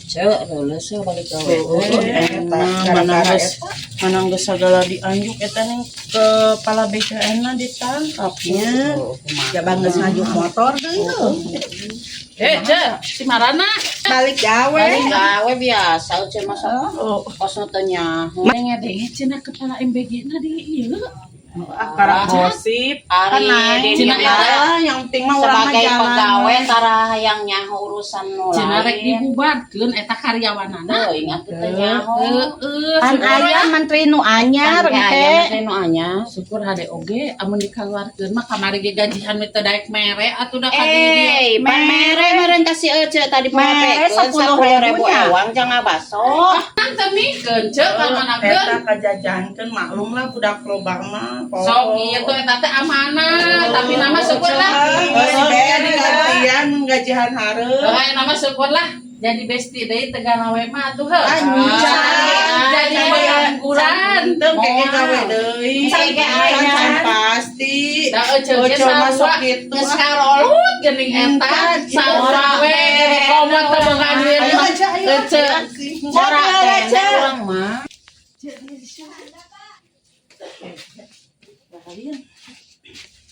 Cek, lulus balik gawe. Mananggeus sagala dianjuk eta ning kepala BKN-na ditangkapnya. Jabang geus ngajuk motor deui. Cek, si Marana Balik gawe. balik gawe biasa cek masa kosna teh nyaho. Nanya deh cenah kepala MBG-na di ieu. Karena gosip. Ari di Cina dieu yang penting mah urang sebagai jalan. pegawai tara hayang nyaho urusan nu Cenah rek lain. dibubarkeun eta karyawanana. Teuing atuh teh nyaho. Kan aya menteri nu anyar Aya engke. nu anya. Syukur hade oge amun dikaluarkeun mah kamari ge gajihan mah teu daek mere atuh da ka dieu. Pan mere meureun kasih ece tadi Mere PHP 10.000 nya. awang jangan baso. Kan teu mikeun ceuk kamanakeun. Eta kajajankeun maklum lah budak lobang mah. Sok ieu tuh eta teh amanah, tapi nama syukur lah. Gantian gajihan hareup. Aya nama syukur lah. Jadi besti deui teu galawe mah atuh heuh. Jadi pengangguran. Teu keke gawe deui. Can pasti. Da ece ge Ojo masuk sarua gitu. geus karolut geuning eta. Sarua we komo teu boga duit mah. Ece Cara teh urang mah.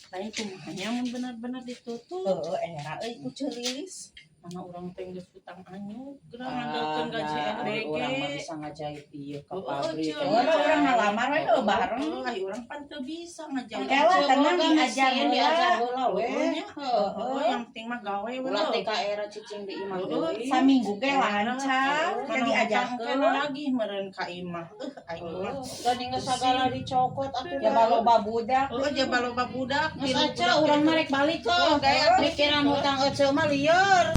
Lain kumahanya mun benar-benar ditutup. Era euy ku ceulis. Mana urang teh geus utang anyuk, geura ngandelkeun gaji MBG. Urang mah bisa ngajahit ieu ka pabrik. Orang ngalamar we bareng. Ai urang pan teu bisa ngajahit. Elah tenang diajar diajar heula. heula we. Yang penting mah gawe we. Ulah teh ka era cicing di imah deui. Saminggu ge lancar. Jadi ajarkeun ajarkeun lagi meureun ka imah. Aing mah. Geuning geus sagala dicokot atuh. Ya baloba budak. Jabaloba budak. Geus aca urang mah rek balik ke. Gaya Pikiran hutang ece mah lieur.